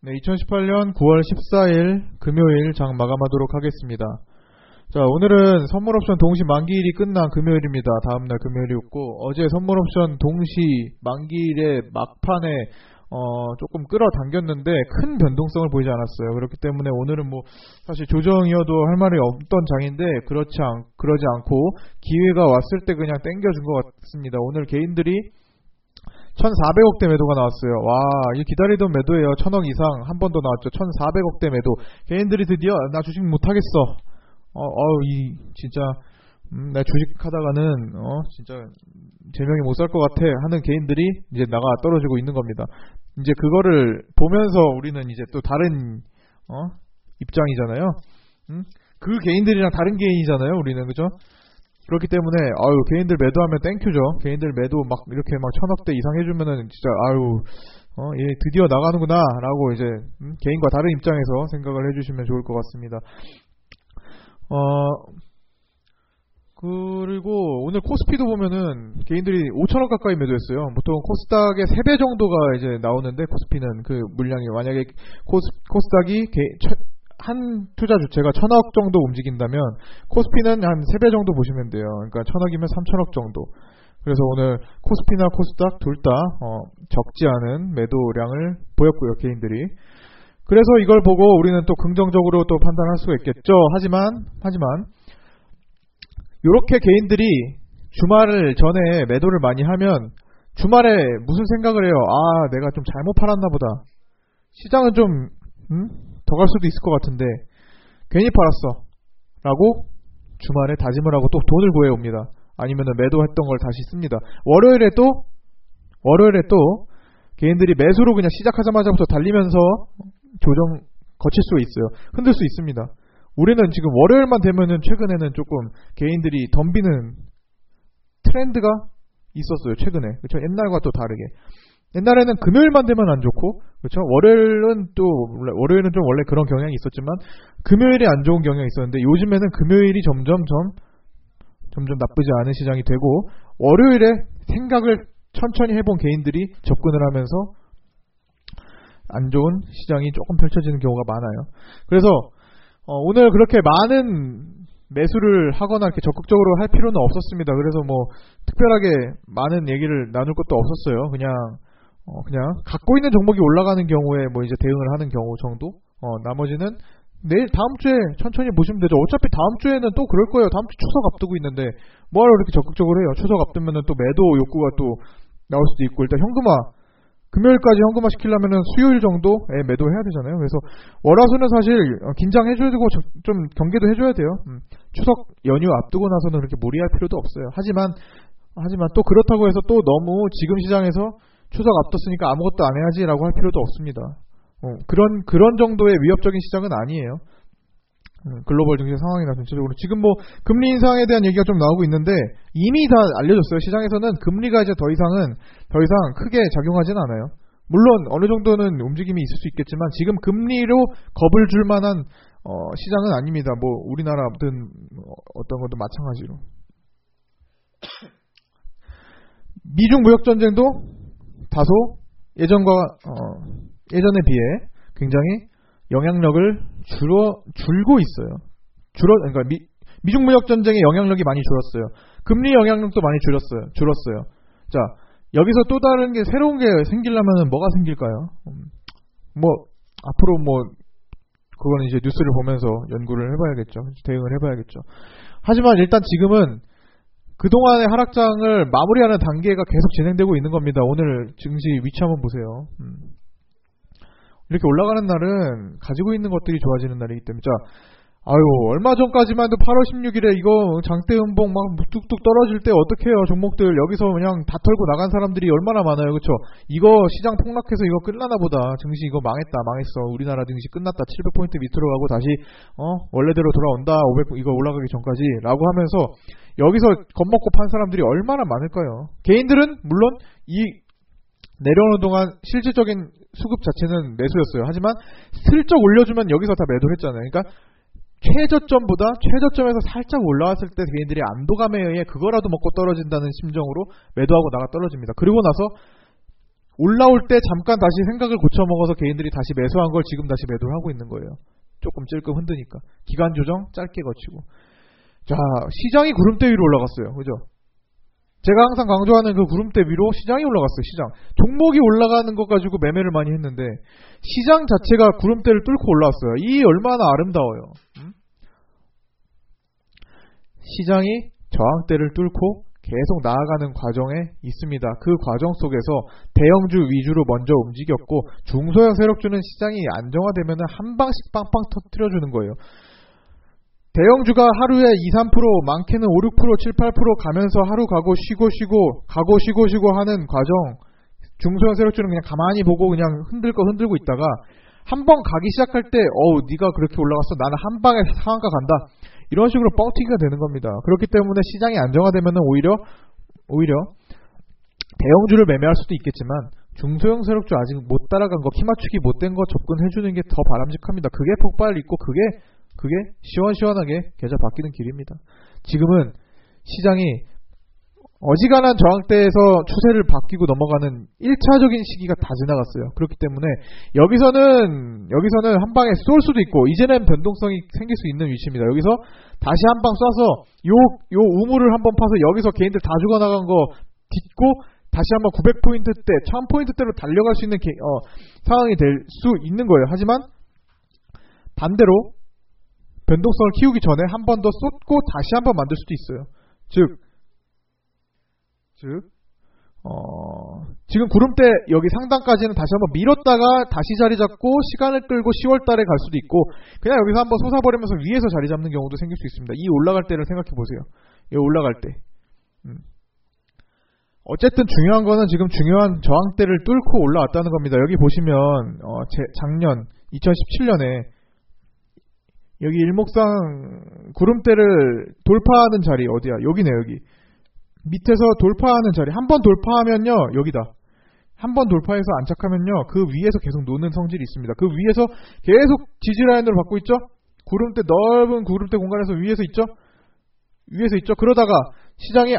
네, 2018년 9월 14일 금요일 장 마감하도록 하겠습니다. 자, 오늘은 선물옵션 동시 만기일이 끝난 금요일입니다. 다음날 금요일이었고, 어제 선물옵션 동시 만기일의 막판에 조금 끌어당겼는데 큰 변동성을 보이지 않았어요. 그렇기 때문에 오늘은 뭐 사실 조정이어도 할 말이 없던 장인데 그러지 않고 기회가 왔을 때 그냥 땡겨준 것 같습니다. 오늘 개인들이 1,400억대 매도가 나왔어요. 와, 이 기다리던 매도예요. 1,000억 이상 한 번 더 나왔죠. 1,400억대 매도. 개인들이 드디어 나 주식 못하겠어. 진짜 나 주식하다가는 진짜 제명이 못 살 것 같아 하는 개인들이 이제 나가 떨어지고 있는 겁니다. 이제 그거를 보면서 우리는 이제 또 다른 입장이잖아요. 그 개인들이랑 다른 개인이잖아요. 우리는 그죠? 그렇기 때문에 개인들 매도하면 땡큐죠. 개인들 매도 막 이렇게 막 1,000억대 이상 해주면은 진짜 얘 드디어 나가는구나라고 이제 개인과 다른 입장에서 생각을 해주시면 좋을 것 같습니다. 그리고 오늘 코스피도 보면은 개인들이 5,000원 가까이 매도했어요. 보통 코스닥의 3배 정도가 이제 나오는데 코스피는 그 물량이 만약에 코스닥이 한 투자 주체가 1,000억 정도 움직인다면 코스피는 한 3배 정도 보시면 돼요. 그러니까 1,000억이면 3,000억 정도. 그래서 오늘 코스피나 코스닥 둘 다 적지 않은 매도량을 보였고요, 개인들이. 그래서 이걸 보고 우리는 또 긍정적으로 또 판단할 수가 있겠죠. 하지만 요렇게 개인들이 주말 전에 매도를 많이 하면 주말에 무슨 생각을 해요? 내가 좀 잘못 팔았나 보다. 시장은 좀 더 갈 수도 있을 것 같은데 괜히 팔았어 라고 주말에 다짐을 하고 또 돈을 구해옵니다. 아니면은 매도했던 걸 다시 씁니다. 월요일에 또 개인들이 매수로 그냥 시작하자마자부터 달리면서 조정 거칠 수 있어요. 흔들 수 있습니다. 우리는 지금 월요일만 되면은 최근에는 조금 개인들이 덤비는 트렌드가 있었어요. 최근에. 그렇죠? 옛날과 또 다르게. 옛날에는 금요일만 되면 안 좋고, 그렇죠? 월요일은 좀 원래 그런 경향이 있었지만 금요일이 안 좋은 경향이 있었는데 요즘에는 금요일이 점점 나쁘지 않은 시장이 되고 월요일에 생각을 천천히 해본 개인들이 접근을 하면서 안 좋은 시장이 조금 펼쳐지는 경우가 많아요. 그래서 오늘 그렇게 많은 매수를 하거나 이렇게 적극적으로 할 필요는 없었습니다. 그래서 뭐 특별하게 많은 얘기를 나눌 것도 없었어요. 그냥 갖고 있는 종목이 올라가는 경우에 뭐 이제 대응을 하는 경우 정도. 나머지는 내일 다음 주에 천천히 보시면 되죠. 어차피 다음 주에는 또 그럴 거예요. 다음 주 추석 앞두고 있는데 뭐하러 이렇게 적극적으로 해요. 추석 앞두면은 또 매도 욕구가 또 나올 수도 있고, 일단 금요일까지 현금화 시키려면은 수요일 정도에 매도해야 되잖아요. 그래서 월화수는 사실 긴장해줘야 되고 좀 경계도 해줘야 돼요. 추석 연휴 앞두고 나서는 그렇게 무리할 필요도 없어요. 하지만 또 그렇다고 해서 또 너무 지금 시장에서 추석 앞뒀으니까 아무것도 안 해야지라고 할 필요도 없습니다. 그런 정도의 위협적인 시장은 아니에요. 글로벌 증시 상황이나 전체적으로 지금 뭐 금리 인상에 대한 얘기가 좀 나오고 있는데 이미 다 알려졌어요. 시장에서는 금리가 이제 더 이상 크게 작용하진 않아요. 물론 어느 정도는 움직임이 있을 수 있겠지만 지금 금리로 겁을 줄 만한 시장은 아닙니다. 뭐 우리나라든 어떤 것도 마찬가지로. 미중 무역 전쟁도 다소 예전에 비해 굉장히 영향력을 줄고 있어요. 그러니까 미중 무역 전쟁의 영향력이 많이 줄었어요. 금리 영향력도 많이 줄었어요. 자, 여기서 또 다른 게 새로운 게 생기려면 뭐가 생길까요? 앞으로 그거는 이제 뉴스를 보면서 연구를 해봐야겠죠. 대응을 해봐야겠죠. 하지만 일단 지금은 그동안의 하락장을 마무리하는 단계가 계속 진행되고 있는 겁니다. 오늘 증시 위치 한번 보세요. 이렇게 올라가는 날은 가지고 있는 것들이 좋아지는 날이기 때문에. 자, 얼마 전까지만 해도 8월 16일에 이거 장대 음봉 막 뚝뚝 떨어질 때 어떡해요. 종목들 여기서 그냥 다 털고 나간 사람들이 얼마나 많아요. 그쵸? 이거 시장 폭락해서 이거 끝나나 보다. 증시 이거 망했어. 우리나라 증시 끝났다. 700포인트 밑으로 가고 다시 원래대로 돌아온다. 500 이거 올라가기 전까지 라고 하면서 여기서 겁먹고 판 사람들이 얼마나 많을까요? 개인들은 물론 이 내려오는 동안 실질적인 수급 자체는 매수였어요. 하지만 슬쩍 올려주면 여기서 다 매도를 했잖아요. 그러니까 최저점에서 살짝 올라왔을 때 개인들이 안도감에 의해 그거라도 먹고 떨어진다는 심정으로 매도하고 나가 떨어집니다. 그리고 나서 올라올 때 잠깐 다시 생각을 고쳐먹어서 개인들이 다시 매수한 걸 지금 다시 매도를 하고 있는 거예요. 조금 찔끔 흔드니까. 기간 조정 짧게 거치고. 자, 시장이 구름대 위로 올라갔어요. 그죠? 제가 항상 강조하는 그 구름대 위로 시장이 올라갔어요. 시장. 종목이 올라가는 것 가지고 매매를 많이 했는데 시장 자체가 구름대를 뚫고 올라왔어요. 이 얼마나 아름다워요. 시장이 저항대를 뚫고 계속 나아가는 과정에 있습니다. 그 과정 속에서 대형주 위주로 먼저 움직였고 중소형 세력주는 시장이 안정화되면 한 방씩 빵빵 터뜨려주는 거예요. 대형주가 하루에 2, 3%, 많게는 5, 6%, 7, 8% 가면서 하루 가고 쉬고 하는 과정. 중소형 세력주는 그냥 가만히 보고 그냥 흔들고 있다가 한 번 가기 시작할 때 네가 그렇게 올라갔어. 나는 한 방에 상한가 간다. 이런 식으로 뻥튀기가 되는 겁니다. 그렇기 때문에 시장이 안정화되면 오히려 대형주를 매매할 수도 있겠지만 중소형 세력주 아직 못 따라간 거, 키 맞추기 못 된 거 접근해주는 게 더 바람직합니다. 그게 폭발 있고 그게 시원시원하게 계좌 바뀌는 길입니다. 지금은 시장이 어지간한 저항대에서 추세를 바뀌고 넘어가는 1차적인 시기가 다 지나갔어요. 그렇기 때문에 여기서는 한 방에 쏠 수도 있고 이제는 변동성이 생길 수 있는 위치입니다. 여기서 다시 한 방 쏴서 요 우물을 한번 파서 여기서 개인들 다 죽어나간 거 딛고 다시 한번 900포인트대, 1000포인트대로 달려갈 수 있는 상황이 될 수 있는 거예요. 하지만 반대로 변동성을 키우기 전에 한 번 더 쏟고 다시 한 번 만들 수도 있어요. 즉 지금 구름대 여기 상단까지는 다시 한번 밀었다가 다시 자리 잡고 시간을 끌고 10월 달에 갈 수도 있고 그냥 여기서 한번 솟아버리면서 위에서 자리 잡는 경우도 생길 수 있습니다. 이 올라갈 때를 생각해 보세요. 이 올라갈 때. 어쨌든 중요한 거는 지금 중요한 저항대를 뚫고 올라왔다는 겁니다. 여기 보시면 작년 2017년에 여기 일목상 구름대를 돌파하는 자리 어디야? 여기네. 여기 밑에서 돌파하는 자리 한 번 돌파하면요 여기다 한 번 돌파해서 안착하면요 그 위에서 계속 노는 성질이 있습니다. 그 위에서 계속 지지라인으로 받고 있죠. 구름대 넓은 구름대 공간에서 위에서 있죠. 그러다가 시장이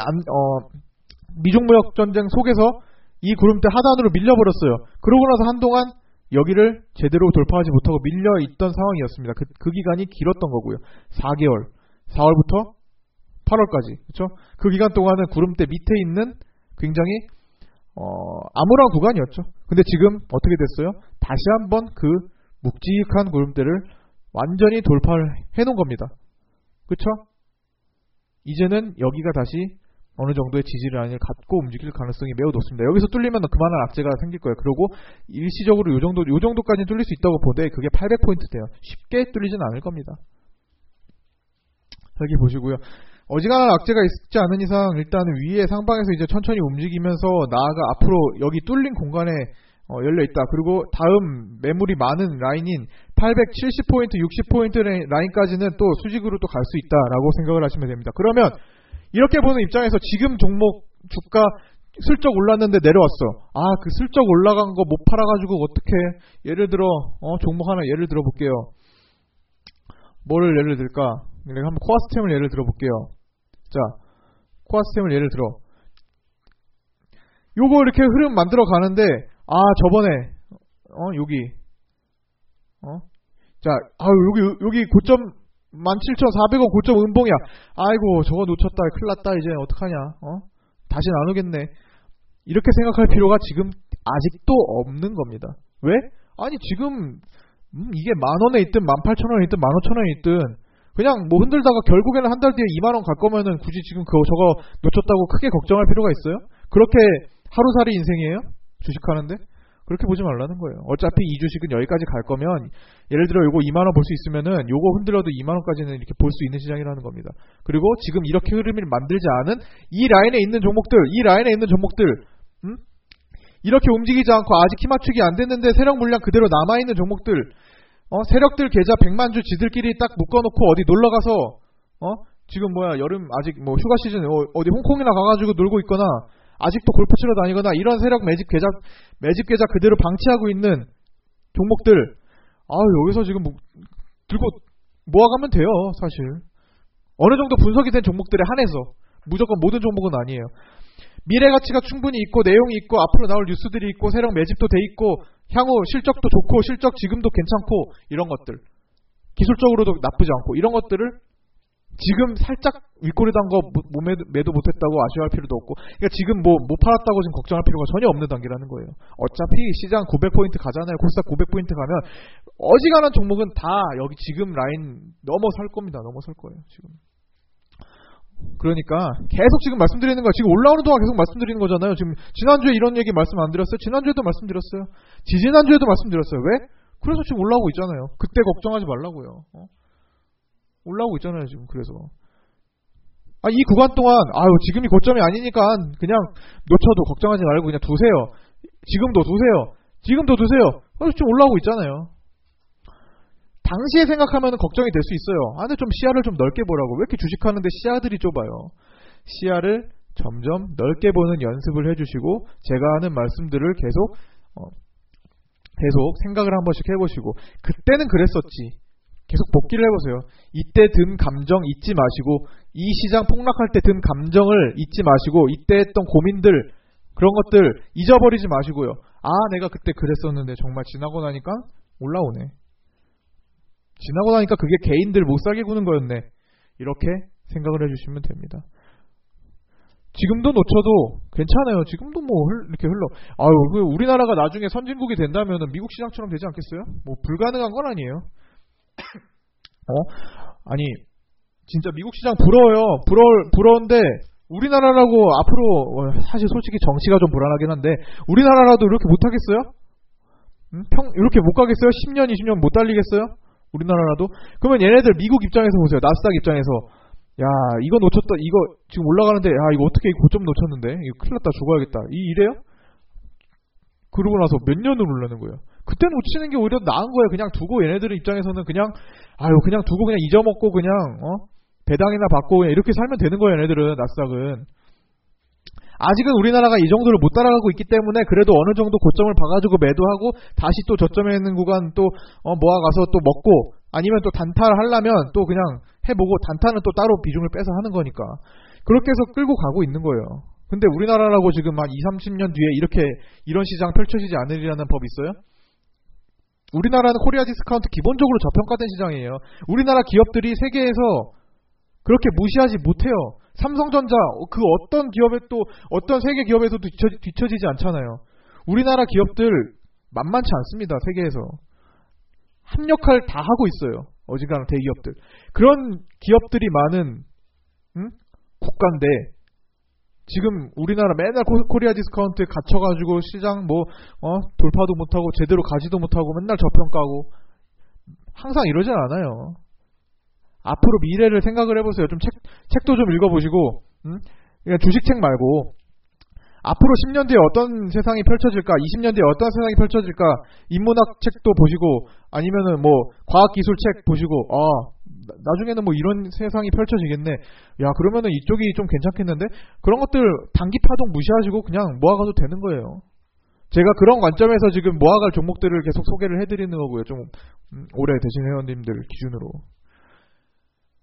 미중무역 전쟁 속에서 이 구름대 하단으로 밀려버렸어요. 그러고 나서 한동안 여기를 제대로 돌파하지 못하고 밀려있던 상황이었습니다. 그 기간이 길었던 거고요. 4개월 4월부터 8월까지 그렇죠? 그 기간 동안은 구름대 밑에 있는 굉장히 암울한 구간이었죠. 근데 지금 어떻게 됐어요? 다시 한번 그 묵직한 구름대를 완전히 돌파를 해놓은 겁니다. 그렇죠? 이제는 여기가 다시 어느 정도의 지지라인을 갖고 움직일 가능성이 매우 높습니다. 여기서 뚫리면 그만한 악재가 생길 거예요. 그리고 일시적으로 요 정도까지 뚫릴 수 있다고 보되 그게 800포인트 돼요. 쉽게 뚫리진 않을 겁니다. 여기 보시고요. 어지간한 악재가 있지 않은 이상 일단 위에 상방에서 이제 천천히 움직이면서 나아가 앞으로 여기 뚫린 공간에 열려 있다. 그리고 다음 매물이 많은 라인인 870포인트, 60포인트 라인까지는 또 수직으로 또 갈 수 있다라고 생각을 하시면 됩니다. 그러면 이렇게 보는 입장에서 지금 종목 주가 슬쩍 올랐는데 내려왔어. 그 슬쩍 올라간 거 못 팔아가지고 어떻게 예를 들어 종목 하나 예를 들어 볼게요. 뭐를 예를 들까? 내가 한번 코아스템을 예를 들어 볼게요. 자, 코아스템을 예를 들어. 요거 이렇게 흐름 만들어 가는데, 저번에, 여기, 자, 여기 고점 17,400원 고점 음봉이야. 아이고, 저거 놓쳤다. 큰일 났다. 이제 어떡하냐. 다시 나누겠네. 이렇게 생각할 필요가 지금 아직도 없는 겁니다. 왜? 아니, 지금, 이게 10,000원에 있든 18,000원에 있든 15,000원에 있든, 그냥 뭐 흔들다가 결국에는 한 달 뒤에 2만원 갈 거면은 굳이 지금 저거 놓쳤다고 크게 걱정할 필요가 있어요? 그렇게 하루살이 인생이에요? 주식하는데? 그렇게 보지 말라는 거예요. 어차피 이 주식은 여기까지 갈 거면 예를 들어 요거 2만원 볼 수 있으면은 요거 흔들어도 2만원까지는 이렇게 볼 수 있는 시장이라는 겁니다. 그리고 지금 이렇게 흐름을 만들지 않은 이 라인에 있는 종목들 이렇게 움직이지 않고 아직 키 맞추기 안 됐는데 세력 물량 그대로 남아있는 종목들 세력들 계좌 100만주 지들끼리 딱 묶어놓고 어디 놀러가서 지금 여름 아직 뭐 휴가 시즌 어디 홍콩이나 가가지고 놀고 있거나 아직도 골프 치러 다니거나 이런 세력 매집 계좌 그대로 방치하고 있는 종목들 여기서 지금 들고 모아가면 돼요. 사실 어느 정도 분석이 된 종목들에 한해서 무조건 모든 종목은 아니에요. 미래 가치가 충분히 있고 내용이 있고 앞으로 나올 뉴스들이 있고 새로운 매집도 돼 있고 향후 실적도 좋고 실적 지금도 괜찮고 이런 것들 기술적으로도 나쁘지 않고 이런 것들을 지금 살짝 윗꼬리 단거 매도 못했다고 아쉬워할 필요도 없고 그러니까 지금 뭐 못 팔았다고 지금 걱정할 필요가 전혀 없는 단계라는 거예요. 어차피 시장 900포인트 가잖아요. 코스닥 900포인트 가면 어지간한 종목은 다 여기 지금 라인 넘어설 겁니다. 넘어설 거예요. 지금. 그러니까 계속 지금 말씀드리는 거야. 지금 올라오는 동안 계속 말씀드리는 거잖아요. 지금 지난주에 이런 얘기 말씀 안 드렸어요? 지난주에도 말씀드렸어요. 지지난주에도 말씀드렸어요. 왜? 그래서 지금 올라오고 있잖아요. 그때 걱정하지 말라고요. 올라오고 있잖아요. 지금 그래서 이 구간 동안 지금이 고점이 아니니까 그냥 놓쳐도 걱정하지 말고 그냥 두세요. 지금도 두세요. 지금도 두세요. 지금 올라오고 있잖아요. 당시에 생각하면 걱정이 될 수 있어요. 근데 좀 시야를 좀 넓게 보라고. 왜 이렇게 주식하는데 시야들이 좁아요. 시야를 점점 넓게 보는 연습을 해주시고 제가 하는 말씀들을 계속 생각을 한 번씩 해보시고 그때는 그랬었지. 계속 복기를 해보세요. 이때 든 감정 잊지 마시고 이 시장 폭락할 때 든 감정을 잊지 마시고 이때 했던 고민들 그런 것들 잊어버리지 마시고요. 내가 그때 그랬었는데 정말 지나고 나니까 올라오네. 지나고 나니까 그게 개인들 못 살게 구는 거였네. 이렇게 생각을 해주시면 됩니다. 지금도 놓쳐도 괜찮아요. 지금도 뭐 이렇게 흘러. 우리나라가 나중에 선진국이 된다면 미국 시장처럼 되지 않겠어요? 뭐 불가능한 건 아니에요. 아니 진짜 미국 시장 부러워요. 부러운데 우리나라라고 앞으로 사실 솔직히 정치가 좀 불안하긴 한데 우리나라라도 이렇게 못하겠어요? 이렇게 못 가겠어요? 10년 20년 못 달리겠어요? 우리나라라도? 그러면 얘네들 미국 입장에서 보세요. 나스닥 입장에서 이거 놓쳤다. 이거 지금 올라가는데 이거 어떻게 고점 놓쳤는데 이거 큰일 났다. 죽어야겠다. 이래요? 그러고 나서 몇 년을 올라는 거예요. 그때 놓치는 게 오히려 나은 거예요. 그냥 두고 얘네들 입장에서는 그냥 두고 그냥 잊어먹고 그냥 배당이나 받고 그냥 이렇게 살면 되는 거예요. 얘네들은 나스닥은. 아직은 우리나라가 이 정도를 못 따라가고 있기 때문에 그래도 어느 정도 고점을 봐가지고 매도하고 다시 또 저점에 있는 구간 또 모아가서 또 먹고 아니면 또 단타를 하려면 또 그냥 해보고 단타는 또 따로 비중을 빼서 하는 거니까 그렇게 해서 끌고 가고 있는 거예요. 근데 우리나라라고 지금 한 20-30년 뒤에 이런 시장 펼쳐지지 않으리라는 법 있어요? 우리나라는 코리아 디스카운트 기본적으로 저평가된 시장이에요. 우리나라 기업들이 세계에서 그렇게 무시하지 못해요. 삼성전자 그 어떤 기업에 또 어떤 세계 기업에서도 뒤처지지 않잖아요. 우리나라 기업들 만만치 않습니다. 세계에서 한 역할 다 하고 있어요. 어지간한 대기업들. 그런 기업들이 많은 국가인데 지금 우리나라 맨날 코리아 디스카운트에 갇혀가지고 시장 돌파도 못하고 제대로 가지도 못하고 맨날 저평가하고 항상 이러진 않아요. 앞으로 미래를 생각을 해보세요. 좀 책도 좀 읽어보시고, 그냥 주식책 말고, 앞으로 10년 뒤에 어떤 세상이 펼쳐질까, 20년 뒤에 어떤 세상이 펼쳐질까, 인문학 책도 보시고, 아니면은 과학기술 책 보시고, 나중에는 이런 세상이 펼쳐지겠네. 그러면은 이쪽이 좀 괜찮겠는데? 그런 것들 단기 파동 무시하시고 그냥 모아가도 되는 거예요. 제가 그런 관점에서 지금 모아갈 종목들을 계속 소개를 해드리는 거고요. 좀, 오래 되신 회원님들 기준으로.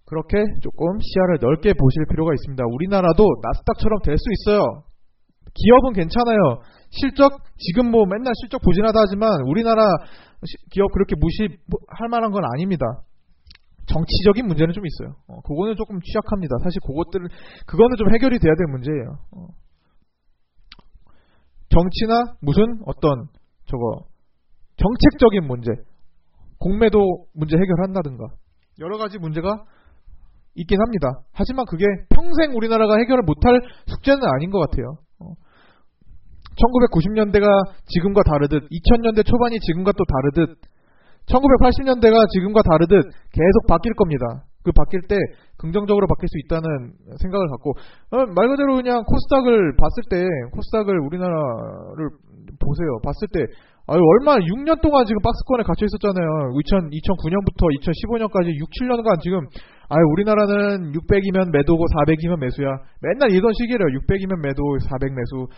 그렇게 조금 시야를 넓게 보실 필요가 있습니다. 우리나라도 나스닥처럼 될 수 있어요. 기업은 괜찮아요. 실적 지금 맨날 실적 부진하다 하지만 우리나라 기업 그렇게 무시할 만한 건 아닙니다. 정치적인 문제는 좀 있어요. 그거는 조금 취약합니다. 사실 그거는 좀 해결이 돼야 될 문제예요. 정치나 무슨 어떤 정책적인 문제, 공매도 문제 해결한다든가 여러 가지 문제가 있긴 합니다. 하지만 그게 평생 우리나라가 해결을 못할 숙제는 아닌 것 같아요. 1990년대가 지금과 다르듯 2000년대 초반이 지금과 또 다르듯 1980년대가 지금과 다르듯 계속 바뀔 겁니다. 그 바뀔 때 긍정적으로 바뀔 수 있다는 생각을 갖고 말 그대로 그냥 코스닥을 우리나라를 보세요. 봤을 때 얼마 6년 동안 지금 박스권에 갇혀 있었잖아요. 2009년부터 2015년까지 6, 7년간 지금 우리나라는 600이면 매도고 400이면 매수야. 맨날 이런 시기래요. 600이면 매도, 400 매수.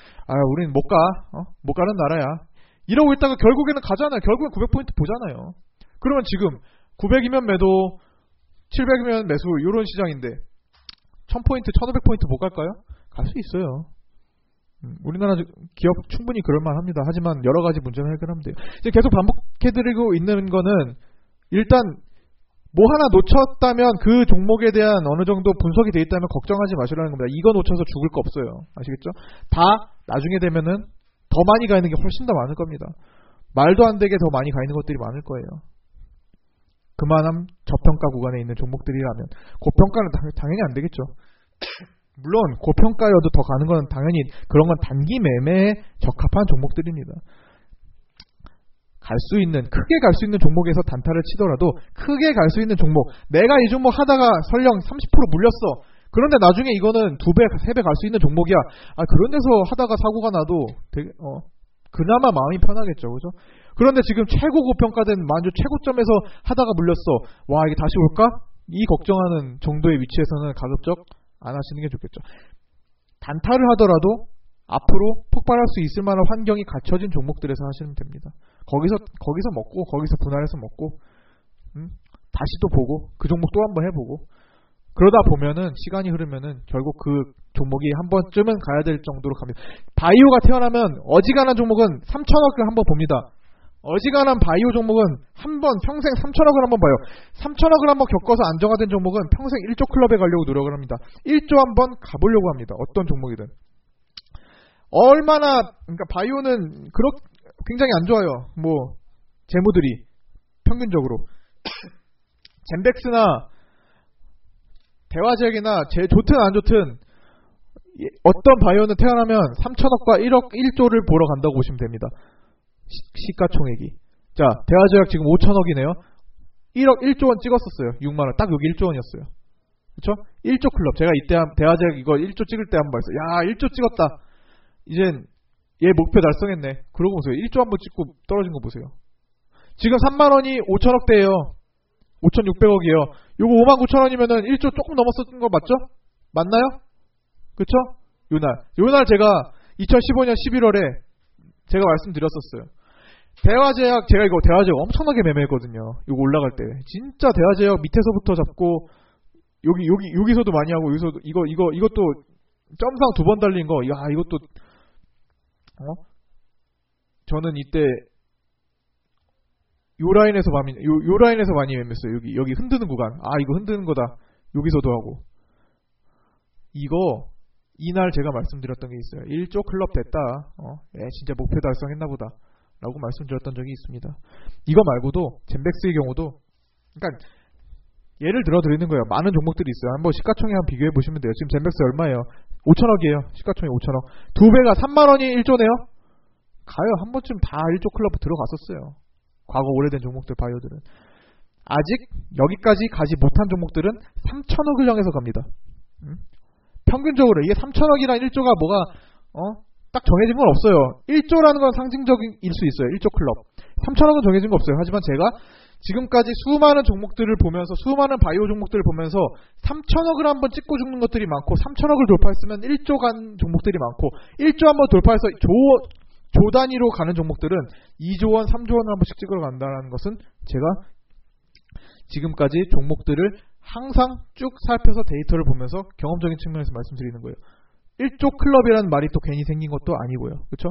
우린 못 가는 나라야. 이러고 있다가 결국에는 가잖아요. 결국엔 900포인트 보잖아요. 그러면 지금 900이면 매도, 700이면 매수 이런 시장인데 1000포인트, 1500포인트 못 갈까요? 갈 수 있어요. 우리나라 기업 충분히 그럴만합니다. 하지만 여러 가지 문제를 해결하면 돼요. 이제 계속 반복해드리고 있는 거는 일단 뭐 하나 놓쳤다면 그 종목에 대한 어느 정도 분석이 돼 있다면 걱정하지 마시라는 겁니다. 이거 놓쳐서 죽을 거 없어요. 아시겠죠? 다 나중에 되면은 더 많이 가 있는 게 훨씬 더 많을 겁니다. 말도 안 되게 더 많이 가 있는 것들이 많을 거예요. 그만한 저평가 구간에 있는 종목들이라면 고평가는 당연히 안 되겠죠. 물론 고평가여도 더 가는 건 당연히 그런 건 단기 매매에 적합한 종목들입니다. 크게 갈 수 있는 종목에서 단타를 치더라도 크게 갈 수 있는 종목, 내가 이 종목 하다가 설령 30% 물렸어. 그런데 나중에 이거는 2배, 3배 갈 수 있는 종목이야. 그런 데서 하다가 사고가 나도 되게, 그나마 마음이 편하겠죠. 그죠? 그런데 지금 최고 고평가된 만주 최고점에서 하다가 물렸어. 와, 이게 다시 올까? 이 걱정하는 정도의 위치에서는 가급적 안 하시는 게 좋겠죠. 단타를 하더라도 앞으로 폭발할 수 있을 만한 환경이 갖춰진 종목들에서 하시면 됩니다. 거기서 먹고, 거기서 분할해서 먹고, 다시 또 보고, 그 종목 또 한번 해보고, 그러다 보면은, 시간이 흐르면은, 결국 그 종목이 한 번쯤은 가야 될 정도로 갑니다. 바이오가 태어나면, 어지간한 종목은 3천억을 한번 봅니다. 어지간한 바이오 종목은 평생 3천억을 한번 봐요. 3천억을 한번 겪어서 안정화된 종목은 평생 1조 클럽에 가려고 노력을 합니다. 1조 한번 가보려고 합니다. 어떤 종목이든. 그러니까 바이오는 굉장히 안 좋아요. 재무들이 평균적으로 젠백스나 대화제약이나 좋든 안 좋든 어떤 바이오는 태어나면 3천억과 1조를 보러 간다고 보시면 됩니다. 시가총액이. 자, 대화제약 지금 5천억이네요. 1조 원 찍었었어요. 6만원. 딱 여기 1조 원이었어요. 그쵸? 1조 클럽. 제가 이때 대화제약 이거 1조 찍을 때 한번 봤어요. 야, 1조 찍었다. 이젠 얘 목표 달성했네. 그러고 보세요. 1조 한번 찍고 떨어진 거 보세요. 지금 3만원이 5천억대예요. 5,600억이에요. 요거 59,000원이면은 1조 조금 넘었었던 거 맞죠? 맞나요? 그쵸? 요날 제가 2015년 11월에 제가 말씀드렸었어요. 대화제약, 제가 이거 대화제약 엄청나게 매매했거든요. 이거 올라갈 때. 진짜 대화제약 밑에서부터 잡고, 여기서도 많이 하고, 여기서도, 이것도 점상 2번 달린 거, 이것도, 저는 이때, 요 라인에서 많이 매매했어요. 여기 흔드는 구간. 이거 흔드는 거다. 여기서도 하고. 이날 제가 말씀드렸던 게 있어요. 1조 클럽 됐다. 진짜 목표 달성했나 보다. 라고 말씀드렸던 적이 있습니다. 이거 말고도 젠백스의 경우도 그러니까 예를 들어 드리는 거예요. 많은 종목들이 있어요. 한번 시가총액 한번 비교해 보시면 돼요. 지금 젠백스 얼마예요? 5천억이에요. 시가총액 5천억. 2배가 3만원이 1조네요. 가요. 한 번쯤 다 1조 클럽 들어갔었어요. 과거 오래된 종목들 바이오들은. 아직 여기까지 가지 못한 종목들은 3천억을 향해서 갑니다. 평균적으로 이게 3천억이랑 1조가 뭐가 딱 정해진 건 없어요. 1조라는 건 상징적일 수 있어요. 1조 클럽. 3천억은 정해진 거 없어요. 하지만 제가 지금까지 수많은 종목들을 보면서 수많은 바이오 종목들을 보면서 3천억을 한번 찍고 죽는 것들이 많고 3천억을 돌파했으면 1조 간 종목들이 많고 1조 한번 돌파해서 조 단위로 가는 종목들은 2조 원, 3조 원을 한 번씩 찍으러 간다는 것은 제가 지금까지 종목들을 항상 쭉 살펴서 데이터를 보면서 경험적인 측면에서 말씀드리는 거예요. 1조 클럽이라는 말이 또 괜히 생긴 것도 아니고요. 그렇죠?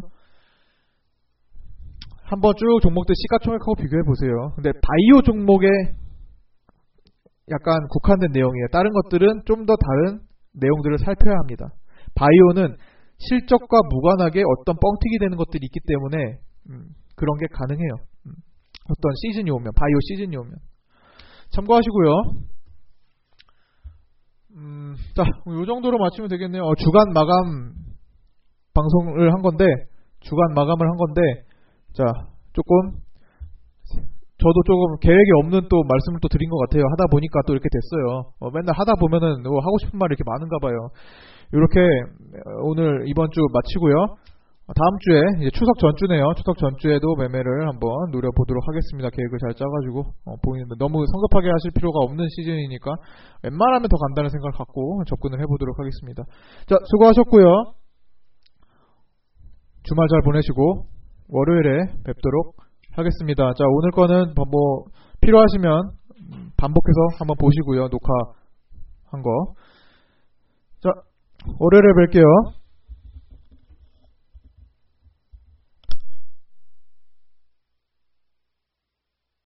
한번 쭉 종목들 시가총액하고 비교해 보세요. 근데 바이오 종목에 약간 국한된 내용이에요. 다른 것들은 좀 더 다른 내용들을 살펴야 합니다. 바이오는 실적과 무관하게 어떤 뻥튀기 되는 것들이 있기 때문에 그런 게 가능해요. 어떤 시즌이 오면, 바이오 시즌이 오면 참고하시고요. 자, 요 정도로 마치면 되겠네요. 주간 마감 방송을 한 건데, 주간 마감을 한 건데, 자, 저도 조금 계획이 없는 또 말씀을 또 드린 것 같아요. 하다 보니까 또 이렇게 됐어요. 맨날 하다 보면은 하고 싶은 말이 이렇게 많은가 봐요. 이렇게 오늘 이번 주 마치고요. 다음 주에 이제 추석 전주네요. 추석 전주에도 매매를 한번 노려보도록 하겠습니다. 계획을 잘 짜가지고 보이는데 너무 성급하게 하실 필요가 없는 시즌이니까 웬만하면 더 간다는 생각을 갖고 접근을 해보도록 하겠습니다. 자, 수고하셨고요. 주말 잘 보내시고 월요일에 뵙도록 하겠습니다. 자, 오늘 거는 뭐 필요하시면 반복해서 한번 보시고요. 녹화한 거. 자, 월요일에 뵐게요.